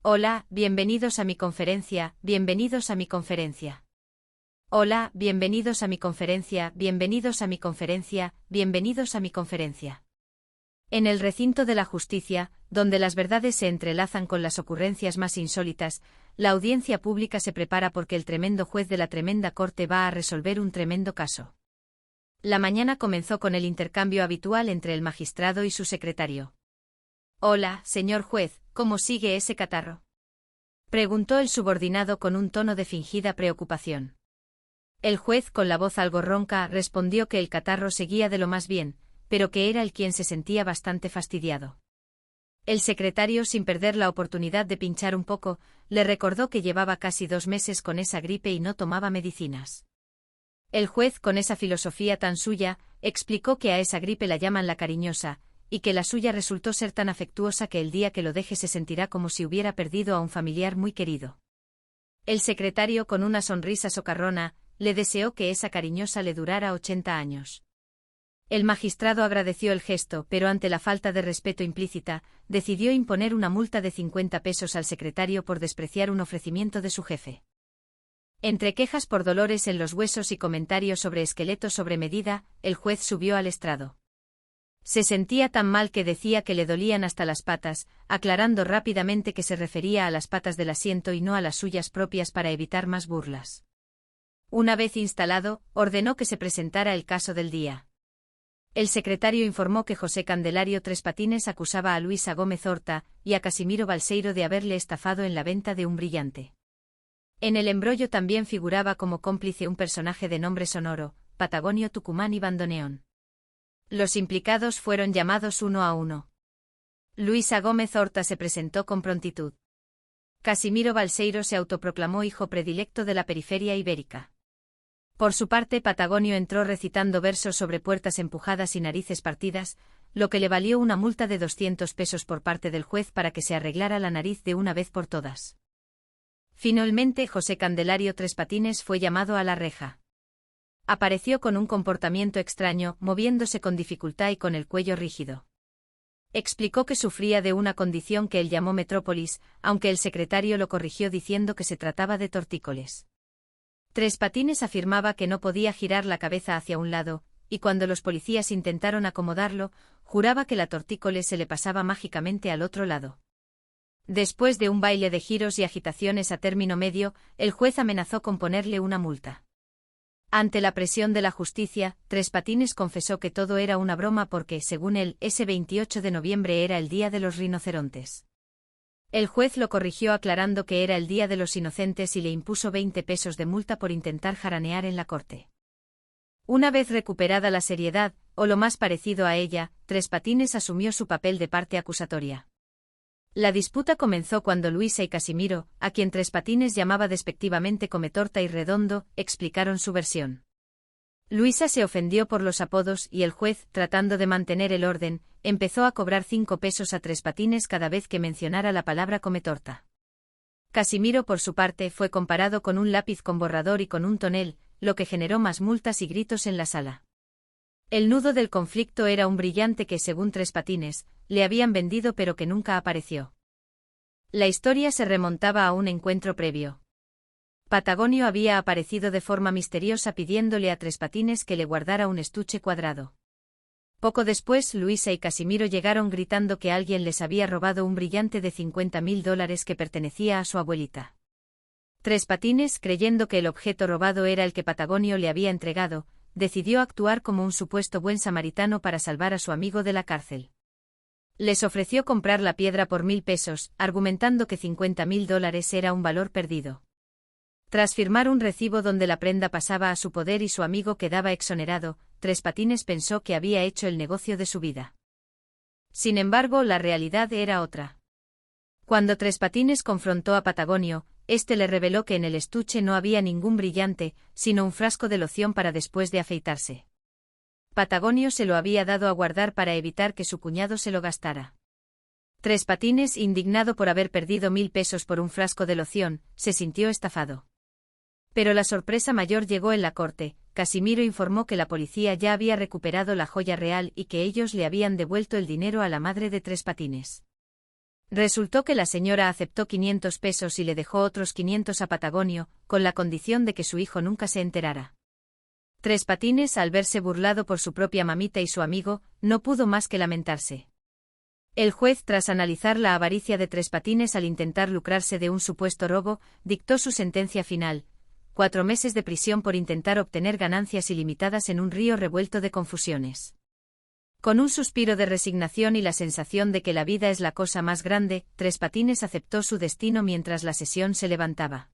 Hola, bienvenidos a mi conferencia, bienvenidos a mi conferencia. Hola, bienvenidos a mi conferencia, bienvenidos a mi conferencia, bienvenidos a mi conferencia. En el recinto de la justicia, donde las verdades se entrelazan con las ocurrencias más insólitas, la audiencia pública se prepara porque el tremendo juez de la tremenda corte va a resolver un tremendo caso. La mañana comenzó con el intercambio habitual entre el magistrado y su secretario. Hola, señor juez, ¿cómo sigue ese catarro?, preguntó el subordinado con un tono de fingida preocupación. El juez, con la voz algo ronca, respondió que el catarro seguía de lo más bien, pero que era él quien se sentía bastante fastidiado. El secretario, sin perder la oportunidad de pinchar un poco, le recordó que llevaba casi 2 meses con esa gripe y no tomaba medicinas. El juez, con esa filosofía tan suya, explicó que a esa gripe la llaman la cariñosa, y que la suya resultó ser tan afectuosa que el día que lo deje se sentirá como si hubiera perdido a un familiar muy querido. El secretario, con una sonrisa socarrona, le deseó que esa cariñosa le durara 80 años. El magistrado agradeció el gesto, pero ante la falta de respeto implícita, decidió imponer una multa de 50 pesos al secretario por despreciar un ofrecimiento de su jefe. Entre quejas por dolores en los huesos y comentarios sobre esqueletos sobre medida, el juez subió al estrado. Se sentía tan mal que decía que le dolían hasta las patas, aclarando rápidamente que se refería a las patas del asiento y no a las suyas propias para evitar más burlas. Una vez instalado, ordenó que se presentara el caso del día. El secretario informó que José Candelario Tres Patines acusaba a Luisa Gómez Horta y a Casimiro Balseiro de haberle estafado en la venta de un brillante. En el embrollo también figuraba como cómplice un personaje de nombre sonoro, Patagonio Tucumán y Bandoneón. Los implicados fueron llamados uno a uno. Luisa Gómez Horta se presentó con prontitud. Casimiro Balseiro se autoproclamó hijo predilecto de la periferia ibérica. Por su parte, Patagonio entró recitando versos sobre puertas empujadas y narices partidas, lo que le valió una multa de 200 pesos por parte del juez para que se arreglara la nariz de una vez por todas. Finalmente, José Candelario Tres Patines fue llamado a la reja. Apareció con un comportamiento extraño, moviéndose con dificultad y con el cuello rígido. Explicó que sufría de una condición que él llamó metrópolis, aunque el secretario lo corrigió diciendo que se trataba de tortícolis. Tres Patines afirmaba que no podía girar la cabeza hacia un lado, y cuando los policías intentaron acomodarlo, juraba que la tortícolis se le pasaba mágicamente al otro lado. Después de un baile de giros y agitaciones a término medio, el juez amenazó con ponerle una multa. Ante la presión de la justicia, Tres Patines confesó que todo era una broma porque, según él, ese 28 de noviembre era el día de los rinocerontes. El juez lo corrigió aclarando que era el día de los inocentes y le impuso 20 pesos de multa por intentar jaranear en la corte. Una vez recuperada la seriedad, o lo más parecido a ella, Tres Patines asumió su papel de parte acusatoria. La disputa comenzó cuando Luisa y Casimiro, a quien Tres Patines llamaba despectivamente Cometorta y Redondo, explicaron su versión. Luisa se ofendió por los apodos y el juez, tratando de mantener el orden, empezó a cobrar 5 pesos a Tres Patines cada vez que mencionara la palabra Cometorta. Casimiro, por su parte, fue comparado con un lápiz con borrador y con un tonel, lo que generó más multas y gritos en la sala. El nudo del conflicto era un brillante que, según Tres Patines, le habían vendido pero que nunca apareció. La historia se remontaba a un encuentro previo. Patagonio había aparecido de forma misteriosa pidiéndole a Tres Patines que le guardara un estuche cuadrado. Poco después, Luisa y Casimiro llegaron gritando que alguien les había robado un brillante de $50.000 que pertenecía a su abuelita. Tres Patines, creyendo que el objeto robado era el que Patagonio le había entregado, decidió actuar como un supuesto buen samaritano para salvar a su amigo de la cárcel. Les ofreció comprar la piedra por 1.000 pesos, argumentando que $50.000 era un valor perdido. Tras firmar un recibo donde la prenda pasaba a su poder y su amigo quedaba exonerado, Tres Patines pensó que había hecho el negocio de su vida. Sin embargo, la realidad era otra. Cuando Tres Patines confrontó a Patagonio, este le reveló que en el estuche no había ningún brillante, sino un frasco de loción para después de afeitarse. Patagonio se lo había dado a guardar para evitar que su cuñado se lo gastara. Tres Patines, indignado por haber perdido 1.000 pesos por un frasco de loción, se sintió estafado. Pero la sorpresa mayor llegó en la corte. Casimiro informó que la policía ya había recuperado la joya real y que ellos le habían devuelto el dinero a la madre de Tres Patines. Resultó que la señora aceptó 500 pesos y le dejó otros 500 a Patagonio, con la condición de que su hijo nunca se enterara. Tres Patines, al verse burlado por su propia mamita y su amigo, no pudo más que lamentarse. El juez, tras analizar la avaricia de Tres Patines al intentar lucrarse de un supuesto robo, dictó su sentencia final: 4 meses de prisión por intentar obtener ganancias ilimitadas en un río revuelto de confusiones. Con un suspiro de resignación y la sensación de que la vida es la cosa más grande, Tres Patines aceptó su destino mientras la sesión se levantaba.